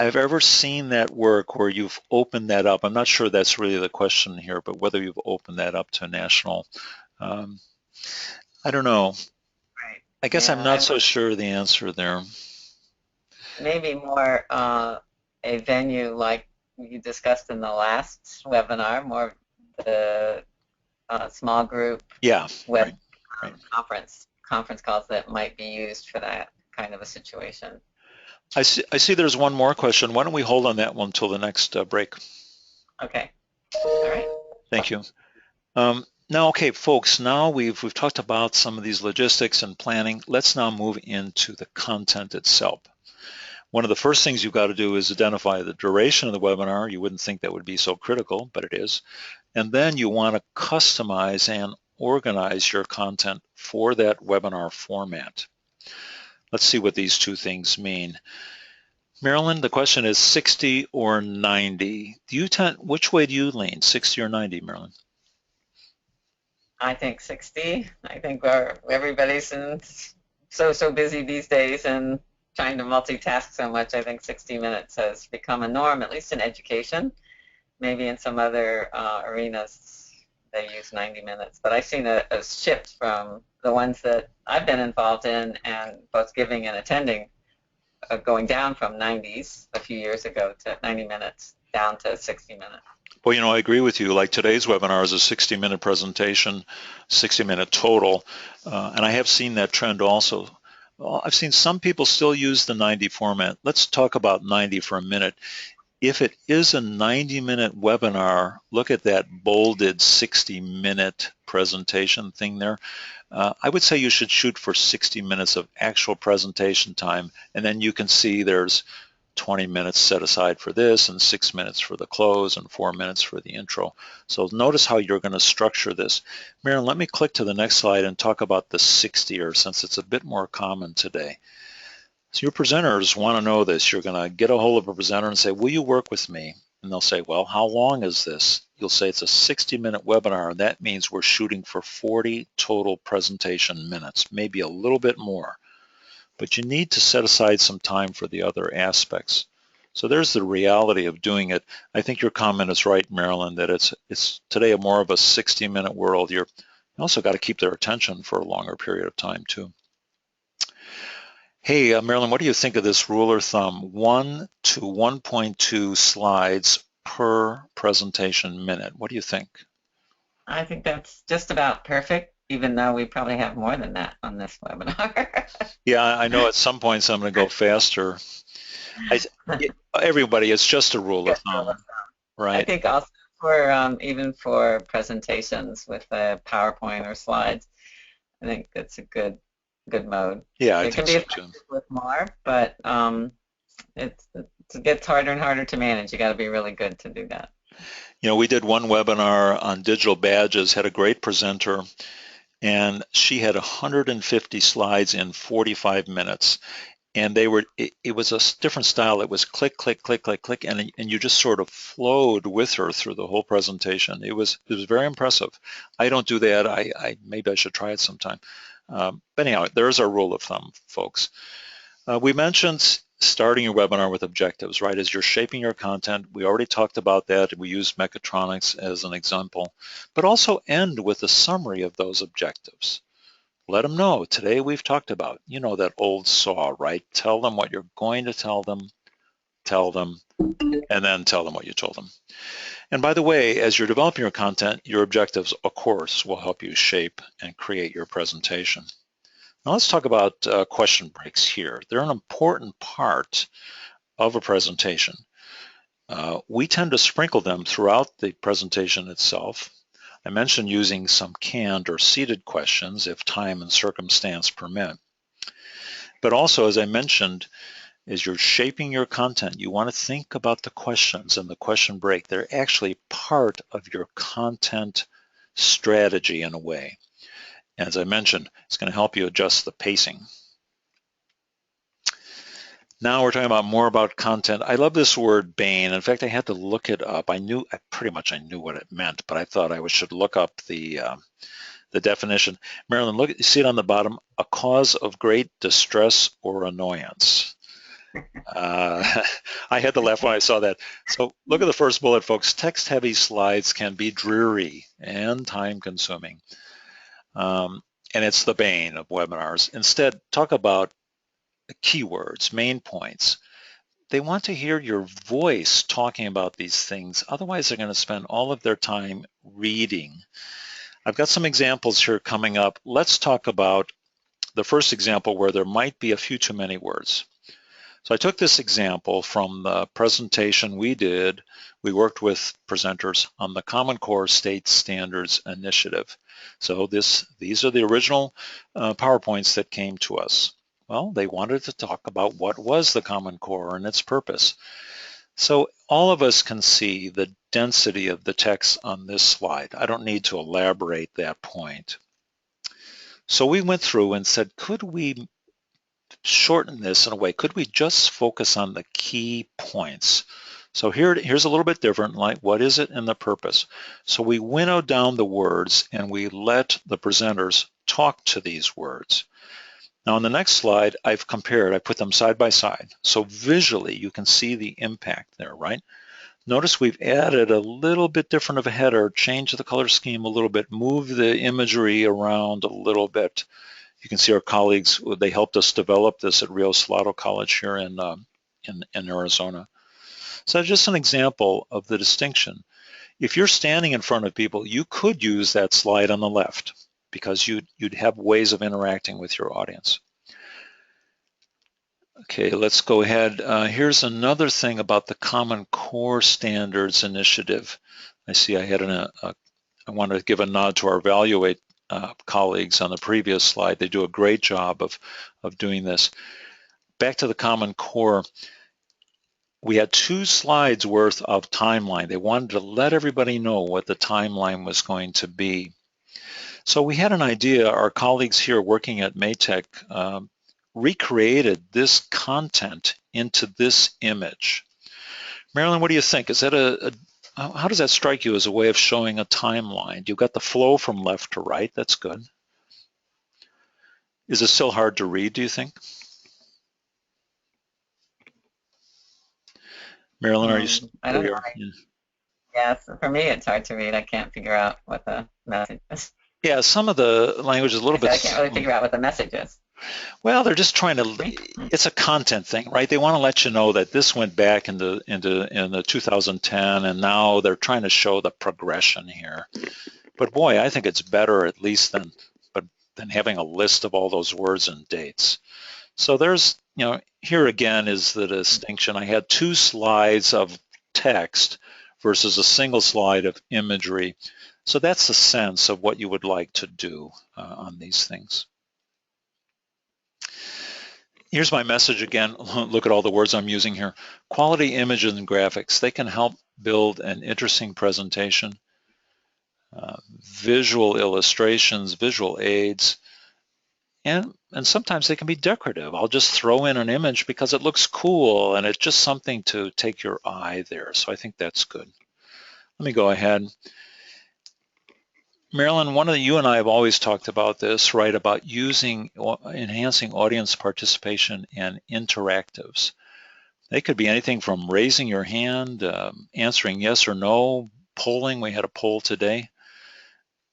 I've ever seen that work where you've opened that up. I'm not sure that's really the question here, but whether you've opened that up to national, um, I don't know. Right. I guess I'm Yeah, not so sure of the answer there. maybe more a venue like you discussed in the last webinar, more the small group Yeah, web right, right. conference calls that might be used for that kind of a situation. I see there's one more question. Why don't we hold on that one till the next break? Okay. All right. Thank you. Now, okay, folks, now we've talked about some of these logistics and planning. Let's now move into the content itself. One of the first things you've got to do is identify the duration of the webinar. You wouldn't think that would be so critical, but it is. And then you want to customize and organize your content for that webinar format. Let's see what these two things mean. Marilyn, the question is 60 or 90. Which way do you lean, 60 or 90, Marilyn? I think 60. I think everybody's so busy these days and trying to multitask so much. I think 60 minutes has become a norm, at least in education. Maybe in some other arenas they use 90 minutes. But I've seen a shift from the ones that I've been involved in and both giving and attending, going down from 90s a few years ago to 90 minutes down to 60 minutes. Well, I agree with you. Like today's webinar is a 60-minute presentation, 60-minute total, and I have seen that trend also. Well, I've seen some people still use the 90 format. Let's talk about 90 for a minute. If it is a 90-minute webinar, look at that bolded 60-minute presentation thing there. I would say you should shoot for 60 minutes of actual presentation time, and then you can see there's 20 minutes set aside for this and 6 minutes for the close and 4 minutes for the intro. So notice how you're going to structure this. Marilyn, let me click to the next slide and talk about the 60er since it's a bit more common today. So your presenters want to know this. You're going to get a hold of a presenter and say, will you work with me? And they'll say, well, how long is this? You'll say it's a 60-minute webinar, and that means we're shooting for 40 total presentation minutes, maybe a little bit more. But you need to set aside some time for the other aspects. So there's the reality of doing it. I think your comment is right, Marilyn, that it's today more of a 60-minute world. You also got to keep their attention for a longer period of time too. Hey, Marilyn, what do you think of this rule of thumb? 1 to 1.2 slides per presentation minute. What do you think? I think that's just about perfect, even though we probably have more than that on this webinar. Yeah, I know at some points I'm going to go faster. Everybody, it's just a rule of thumb, I right? think also for even for presentations with PowerPoint or slides, I think that's a good good mode. Yeah, I It can think be so too. effective with more, but it gets harder and harder to manage. You got to be really good to do that. You know, we did one webinar on digital badges, had a great presenter, and she had 150 slides in 45 minutes. And it was a different style. It was click, click, click, click, click, and you just sort of flowed with her through the whole presentation. It was very impressive. I don't do that. Maybe I should try it sometime. But anyhow, there's our rule of thumb, folks. We mentioned starting your webinar with objectives, right? As you're shaping your content, we already talked about that. We used mechatronics as an example, but also end with a summary of those objectives. Let them know. Today we've talked about, you know, that old saw, right? Tell them what you're going to tell them, and then tell them what you told them. And by the way, as you're developing your content, your objectives, of course, will help you shape and create your presentation. Now let's talk about question breaks here. They're an important part of a presentation. We tend to sprinkle them throughout the presentation itself. I mentioned using some canned or seated questions if time and circumstance permit. But also, as I mentioned, as you're shaping your content, you want to think about the questions and the question break. They're actually part of your content strategy in a way. As I mentioned, it's going to help you adjust the pacing. Now we're talking about more about content. I love this word bane. In fact, I had to look it up. I pretty much knew what it meant, but I thought I should look up the definition. Marilyn, look, you see it on the bottom, a cause of great distress or annoyance. I had to laugh when I saw that. So look at the first bullet, folks. Text-heavy slides can be dreary and time-consuming. And it's the bane of webinars. Instead, talk about keywords, main points. They want to hear your voice talking about these things. Otherwise, they're going to spend all of their time reading. I've got some examples here coming up. Let's talk about the first example where there might be a few too many words. So I took this example from the presentation we did. We worked with presenters on the Common Core State Standards Initiative. So these are the original PowerPoints that came to us. Well, they wanted to talk about what was the Common Core and its purpose. So all of us can see the density of the text on this slide. I don't need to elaborate that point. So we went through and said, could we shorten this in a way? Could we just focus on the key points? So here's a little bit different, like what is it and the purpose? So we winnowed down the words and we let the presenters talk to these words. Now on the next slide, I've compared, I put them side by side. So visually, you can see the impact there, right? Notice we've added a little bit different of a header, changed the color scheme a little bit, moved the imagery around a little bit. You can see our colleagues, they helped us develop this at Rio Salado College here in Arizona. So just an example of the distinction. If you're standing in front of people, you could use that slide on the left because you'd have ways of interacting with your audience. Okay, let's go ahead. Here's another thing about the Common Core Standards Initiative. I see I had I want to give a nod to our Evaluate colleagues on the previous slide. They do a great job of doing this. Back to the Common Core, we had 2 slides worth of timeline. They wanted to let everybody know what the timeline was going to be. So we had an idea, our colleagues here working at Maytech recreated this content into this image. Marilyn, what do you think? Is that how does that strike you as a way of showing a timeline? You've got the flow from left to right. That's good. Is it still hard to read, do you think? Marilyn, are you still I don't know. here? Yes, for me it's hard to read. I can't figure out what the message is. Yeah, some of the language is a little bit. I can't really figure out what the message is. Well, they're just trying to. It's a content thing, right? They want to let you know that this went back in the 2010, and now they're trying to show the progression here. But boy, I think it's better at least than having a list of all those words and dates. So there's, here again is the distinction. I had 2 slides of text versus a single slide of imagery. So that's the sense of what you would like to do on these things. Here's my message again. Look at all the words I'm using here. Quality images and graphics, they can help build an interesting presentation. Visual illustrations, visual aids, and sometimes they can be decorative. I'll just throw in an image because it looks cool and it's just something to take your eye there. So I think that's good. Let me go ahead. Marilyn, you and I have always talked about this, right? About enhancing audience participation and interactives. They could be anything from raising your hand, answering yes or no, polling. We had a poll today.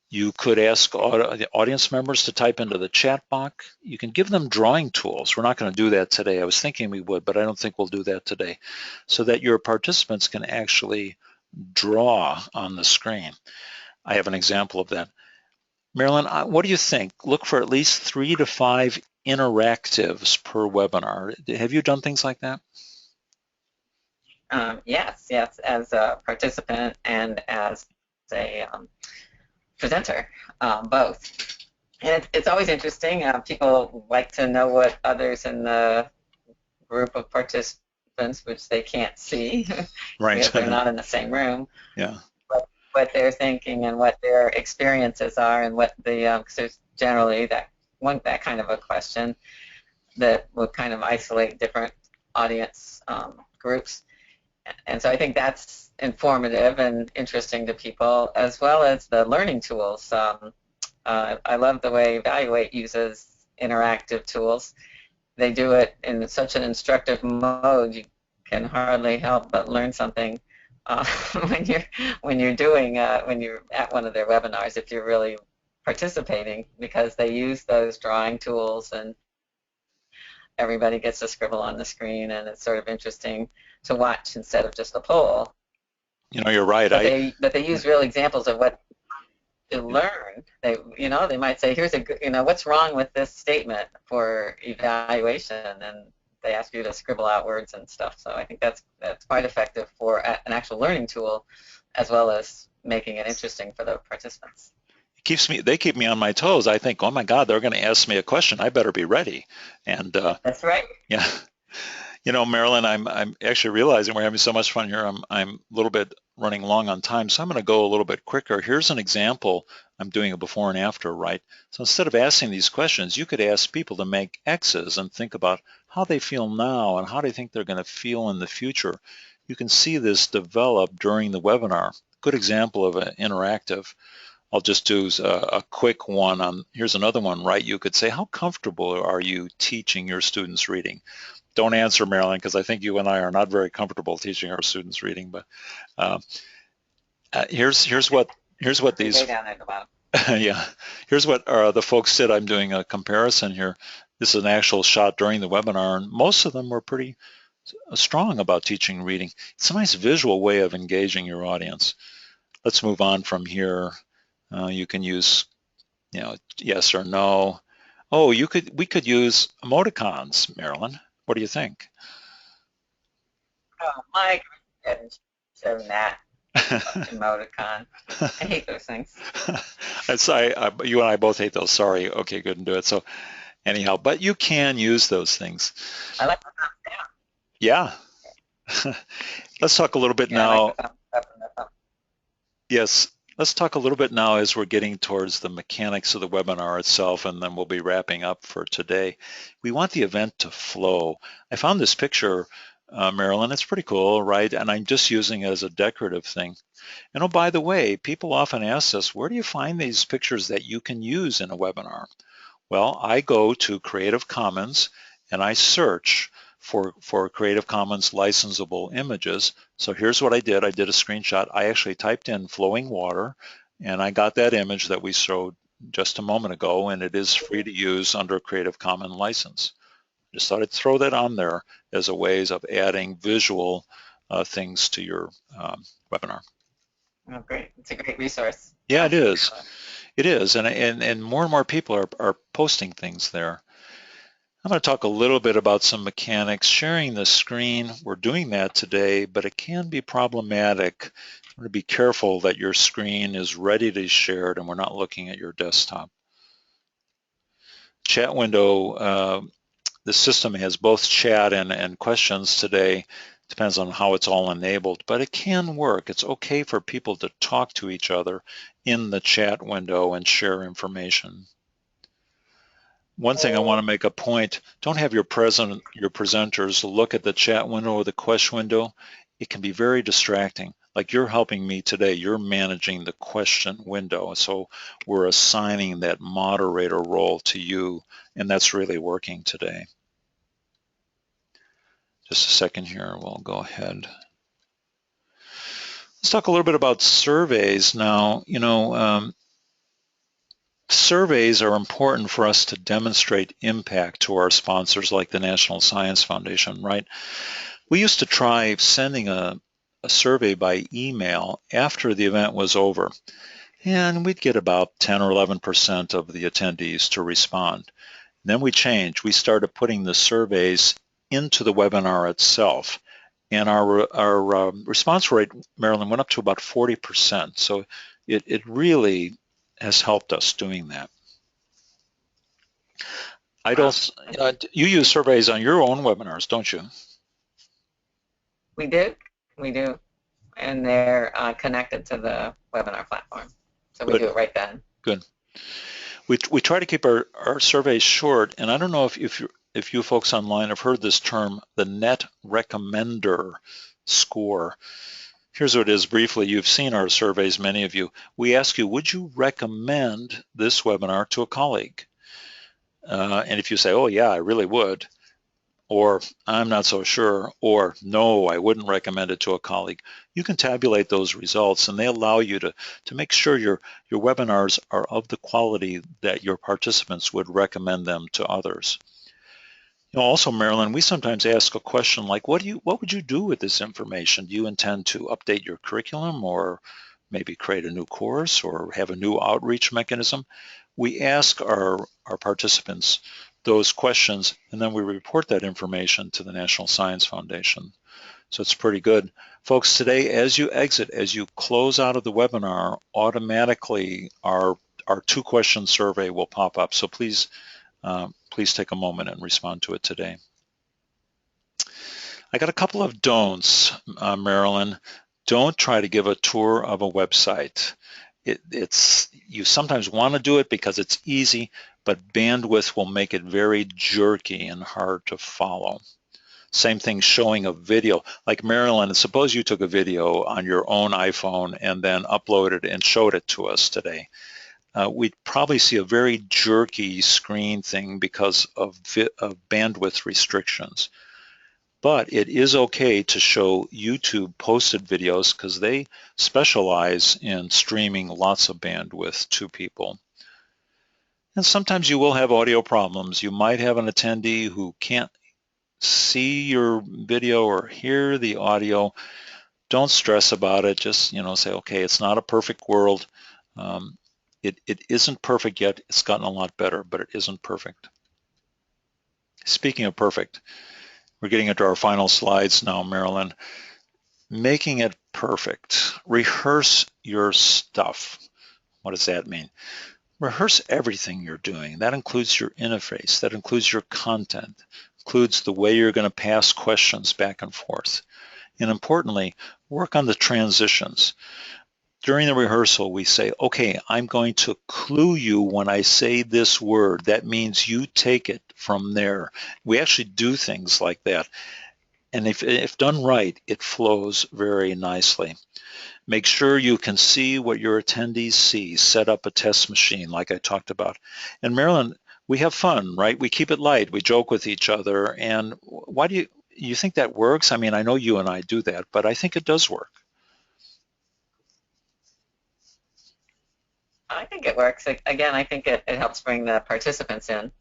You could ask the audience members to type into the chat box. You can give them drawing tools. We're not going to do that today. I was thinking we would, but I don't think we'll do that today, so that your participants can actually draw on the screen. I have an example of that. Marilyn, what do you think? Look for at least 3 to 5 interactives per webinar. Have you done things like that? Yes, as a participant and as a presenter, both. And it's always interesting. People like to know what others in the group of participants, which they can't see, Right. because they're not in the same room. Yeah. What they're thinking and what their experiences are, and what because there's generally that kind of a question that will kind of isolate different audience groups. And so I think that's informative and interesting to people, as well as the learning tools. I love the way Evaluate uses interactive tools. They do it in such an instructive mode, you can hardly help but learn something when you're when you're at one of their webinars, if you're really participating, because they use those drawing tools and everybody gets to scribble on the screen, and it's sort of interesting to watch instead of just a poll. You're right. But they use real examples of what to learn. They might say, here's what's wrong with this statement for evaluation, and they ask you to scribble out words and stuff. So I think that's quite effective for an actual learning tool, as well as making it interesting for the participants. They keep me on my toes. I think, oh my God, they're going to ask me a question. I better be ready. And that's right. Yeah. Marilyn, I'm actually realizing we're having so much fun here. I'm a little bit running long on time, so I'm going to go a little bit quicker. Here's an example. I'm doing a before and after, right? So instead of asking these questions, you could ask people to make X's and think about how they feel now and how they think they're going to feel in the future. You can see this develop during the webinar. Good example of an interactive. I'll just do a quick one on, here's another one, right? You could say, how comfortable are you teaching your students reading? Don't answer, Marilyn, because I think you and I are not very comfortable teaching our students reading. But here's what these. Yeah, here's what the folks said. I'm doing a comparison here. This is an actual shot during the webinar, and most of them were pretty strong about teaching reading. It's a nice visual way of engaging your audience. Let's move on from here. You can use, yes or no. Oh, we could use emoticons, Marilyn. What do you think? Oh, my goodness, so that emoticon. I hate those things. You and I both hate those. Sorry. Okay, good and do it. So anyhow, but you can use those things. I like the thumbs down. Yeah. Let's talk a little bit now. Like the thumbs up and the thumb. Yes. Let's talk a little bit now as we're getting towards the mechanics of the webinar itself, and then we'll be wrapping up for today. We want the event to flow. I found this picture, Marilyn. It's pretty cool, right? And I'm just using it as a decorative thing. And oh, by the way, people often ask us, where do you find these pictures that you can use in a webinar? Well, I go to Creative Commons and I search for Creative Commons licensable images. So here's what I did. I did a screenshot. I actually typed in flowing water, and I got that image that we showed just a moment ago, and it is free to use under Creative Commons license. Just thought I'd throw that on there as a ways of adding visual things to your webinar. Oh, great. It's a great resource. Yeah, it is. It is, and more and more people are posting things there. I'm going to talk a little bit about some mechanics. Sharing the screen, we're doing that today, but it can be problematic. You want to be careful that your screen is ready to be shared and we're not looking at your desktop. Chat window, the system has both chat and questions today. Depends on how it's all enabled, but it can work. It's okay for people to talk to each other in the chat window and share information. One thing I want to make a point, don't have your presenters look at the chat window or the question window. It can be very distracting. Like you're helping me today, you're managing the question window. So we're assigning that moderator role to you, and that's really working today. Just a second here, we'll go ahead. Let's talk a little bit about surveys now. Surveys are important for us to demonstrate impact to our sponsors like the National Science Foundation, right? We used to try sending a survey by email after the event was over, and we'd get about 10 or 11% of the attendees to respond. And then we changed. We started putting the surveys into the webinar itself, and our response rate, Marilyn, went up to about 40%. So it really has helped us doing that. You use surveys on your own webinars, don't you? We do, and they're connected to the webinar platform, so we do it right then. Good. We try to keep our surveys short, and I don't know if you folks online have heard this term, the net recommender score. Here's what it is briefly. You've seen our surveys, many of you. We ask you, would you recommend this webinar to a colleague? And if you say, oh yeah, I really would, or I'm not so sure, or no, I wouldn't recommend it to a colleague, you can tabulate those results, and they allow you to make sure your webinars are of the quality that your participants would recommend them to others. Also, Marilyn, we sometimes ask a question like, what would you do with this information? Do you intend to update your curriculum, or maybe create a new course, or have a new outreach mechanism? We ask our participants those questions, and then we report that information to the National Science Foundation. So it's pretty good. Folks, today, as you exit, as you close out of the webinar, automatically our 2-question survey will pop up. So please take a moment and respond to it today. I got a couple of don'ts, Marilyn. Don't try to give a tour of a website. You sometimes want to do it because it's easy, but bandwidth will make it very jerky and hard to follow. Same thing showing a video. Like Marilyn, suppose you took a video on your own iPhone and then uploaded and showed it to us today. We'd probably see a very jerky screen thing because of bandwidth restrictions. But it is okay to show YouTube posted videos because they specialize in streaming lots of bandwidth to people. And sometimes you will have audio problems. You might have an attendee who can't see your video or hear the audio. Don't stress about it. Just say, okay, it's not a perfect world. It isn't perfect yet. It's gotten a lot better, but it isn't perfect. Speaking of perfect, we're getting into our final slides now, Marilyn. Making it perfect. Rehearse your stuff. What does that mean? Rehearse everything you're doing. That includes your interface. That includes your content. Includes the way you're going to pass questions back and forth. And importantly, work on the transitions. During the rehearsal, we say, okay, I'm going to clue you when I say this word. That means you take it from there. We actually do things like that. And if done right, it flows very nicely. Make sure you can see what your attendees see. Set up a test machine like I talked about. And Marilyn, we have fun, right? We keep it light. We joke with each other. And why do you think that works? I mean, I know you and I do that, but I think it does work. I think it works. Again, I think it helps bring the participants in,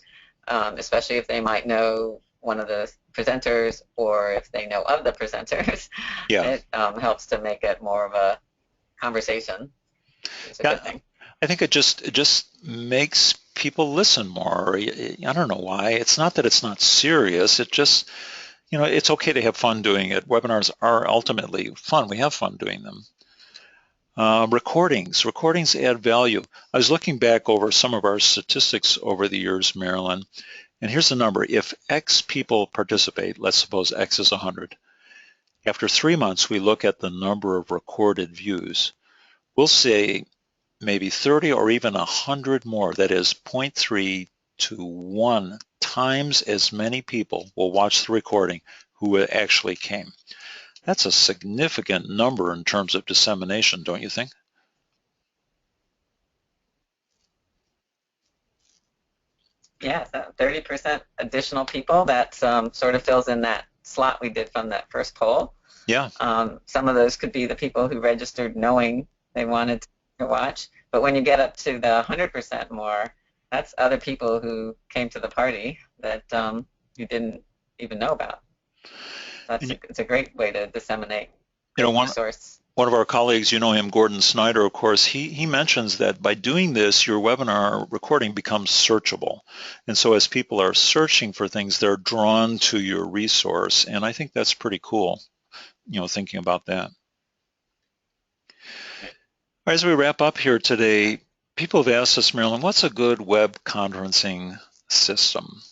especially if they might know one of the presenters or if they know of the presenters. Yeah. It helps to make it more of a conversation. It's a good thing. I think it just makes people listen more. I don't know why. It's not that it's not serious. It just, it's okay to have fun doing it. Webinars are ultimately fun. We have fun doing them. Recordings add value. I was looking back over some of our statistics over the years, Marilyn, And here's the number. If X people participate, let's suppose X is 100. After 3 months, we look at the number of recorded views. We'll say maybe 30 or even 100 more, that is 0.3 to 1 times as many people will watch the recording who actually came. That's a significant number in terms of dissemination, don't you think? Yeah, so 30% additional people, that sort of fills in that slot we did from that first poll. Yeah. Some of those could be the people who registered knowing they wanted to watch, but when you get up to the 100% more, that's other people who came to the party that you didn't even know about. It's a great way to disseminate one resource. One of our colleagues, you know him, Gordon Snyder, of course, he mentions that by doing this, your webinar recording becomes searchable. And so as people are searching for things, they're drawn to your resource. And I think that's pretty cool, thinking about that. As we wrap up here today, people have asked us, Marilyn, what's a good web conferencing system?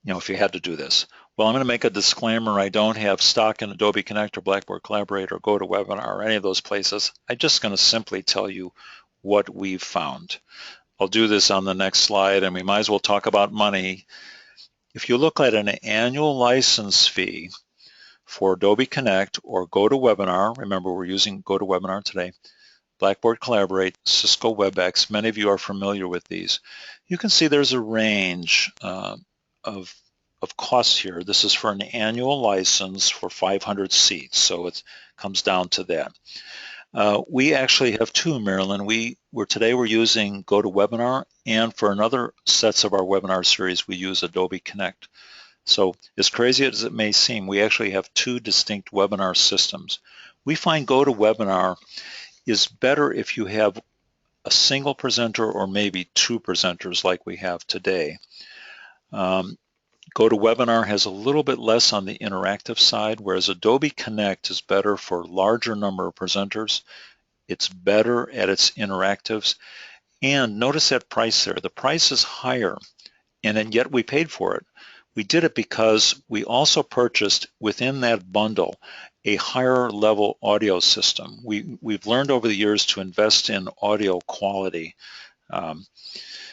If you had to do this. Well, I'm going to make a disclaimer. I don't have stock in Adobe Connect or Blackboard Collaborate or GoToWebinar or any of those places. I'm just going to simply tell you what we've found. I'll do this on the next slide, and we might as well talk about money. If you look at an annual license fee for Adobe Connect or GoToWebinar, remember we're using GoToWebinar today, Blackboard Collaborate, Cisco WebEx, many of you are familiar with these. You can see there's a range of costs here. This is for an annual license for 500 seats, so it comes down to that. We actually have two, Marilyn. Today we're using GoToWebinar, and for another sets of our webinar series, we use Adobe Connect. So as crazy as it may seem, we actually have two distinct webinar systems. We find GoToWebinar is better if you have a single presenter or maybe two presenters like we have today. GoToWebinar has a little bit less on the interactive side, whereas Adobe Connect is better for a larger number of presenters. It's better at its interactives. And notice that price there. The price is higher, and then yet we paid for it. We did it because we also purchased within that bundle a higher level audio system. We've learned over the years to invest in audio quality.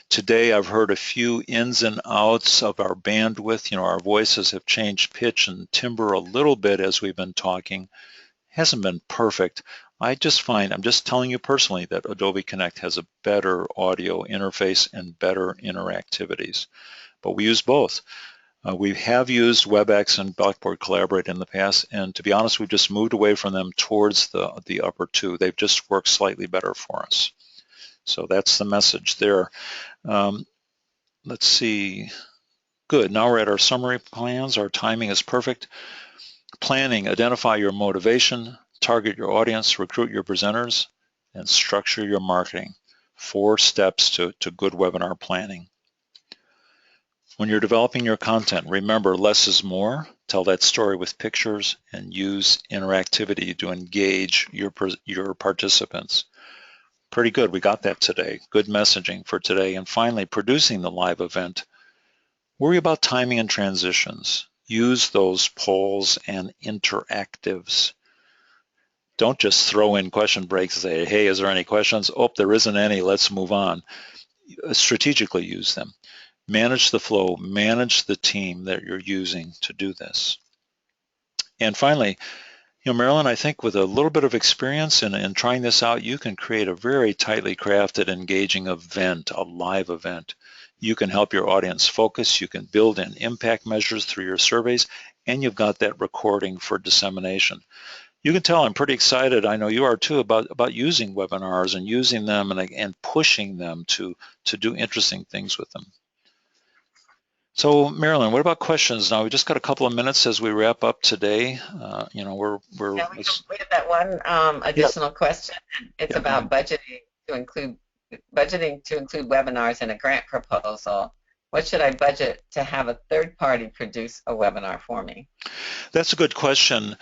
Today I've heard a few ins and outs of our bandwidth. Our voices have changed pitch and timbre a little bit as we've been talking. Hasn't been perfect. I'm just telling you personally that Adobe Connect has a better audio interface and better interactivities. But we use both. We have used WebEx and Blackboard Collaborate in the past, and to be honest, we've just moved away from them towards the upper two. They've just worked slightly better for us. So that's the message there. Let's see. Good. Now we're at our summary plans. Our timing is perfect. Planning, identify your motivation, target your audience, recruit your presenters, and structure your marketing. 4 steps to good webinar planning. When you're developing your content, remember less is more. Tell that story with pictures and use interactivity to engage your participants. Pretty good, we got that today. Good messaging for today. And finally, producing the live event. Worry about timing and transitions. Use those polls and interactives. Don't just throw in question breaks and say, hey, is there any questions? Oh, there isn't any, let's move on. Strategically use them. Manage the flow, manage the team that you're using to do this. And finally, Marilyn, I think with a little bit of experience in trying this out, you can create a very tightly crafted, engaging event, a live event. You can help your audience focus, you can build in impact measures through your surveys, and you've got that recording for dissemination. You can tell I'm pretty excited, I know you are too, about using webinars and using them and pushing them to do interesting things with them. So Marilyn, what about questions? Now we just got a couple of minutes as we wrap up today. We have that one additional question. It's about budgeting to include webinars in a grant proposal. What should I budget to have a third party produce a webinar for me? That's a good question.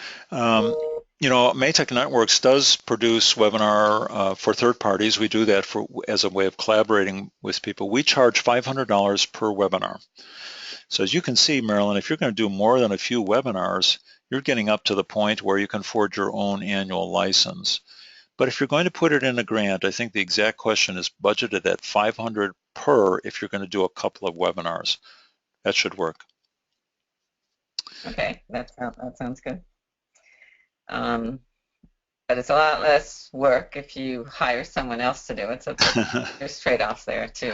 You know, Maytech Networks does produce webinar for third parties. We do that as a way of collaborating with people. We charge $500 per webinar. So as you can see, Marilyn, if you're going to do more than a few webinars, you're getting up to the point where you can afford your own annual license. But if you're going to put it in a grant, I think the exact question is budgeted at $500 per if you're going to do a couple of webinars. That should work. Okay, that sounds good. But it's a lot less work if you hire someone else to do it. So there's trade-offs there too,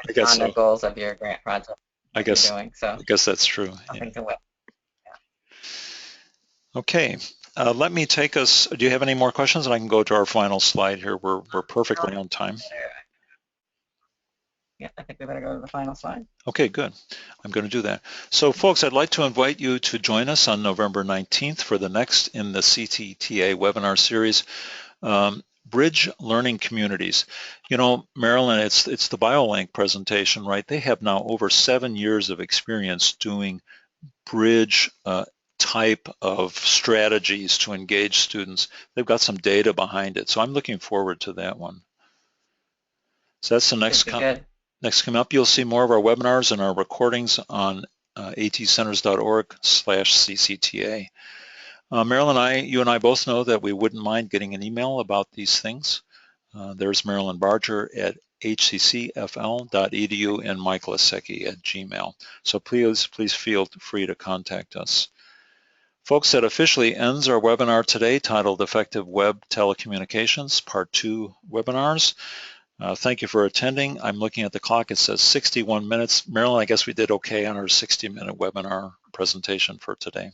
I guess on the so. goals of your grant project I that you're guess doing. So I guess that's true. something Yeah. to wait. Okay. Let me take us. Do you have any more questions? And I can go to our final slide here. We're perfectly on time. Yeah, I think we better go to the final slide. Okay, good. I'm going to do that. So folks, I'd like to invite you to join us on November 19th for the next in the CTTA webinar series, Bridge Learning Communities. You know, Marilyn, it's the BioLink presentation, right? They have now over 7 years of experience doing bridge type of strategies to engage students. They've got some data behind it. So I'm looking forward to that one. So that's the next Next come up, you'll see more of our webinars and our recordings on atcenters.org/CCTA. Marilyn, you and I both know that we wouldn't mind getting an email about these things. There's Marilyn Barger at hccfl.edu and Michael Asecki at Gmail. So please feel free to contact us. Folks, that officially ends our webinar today titled Effective Web Telecommunications, Part 2 Webinars. Thank you for attending. I'm looking at the clock. It says 61 minutes. Marilyn, I guess we did okay on our 60-minute webinar presentation for today.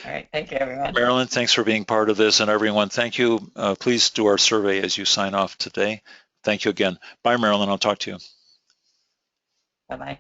All right. Thank you, everyone. Marilyn, thanks for being part of this. And everyone, thank you. Please do our survey as you sign off today. Thank you again. Bye, Marilyn. I'll talk to you. Bye-bye.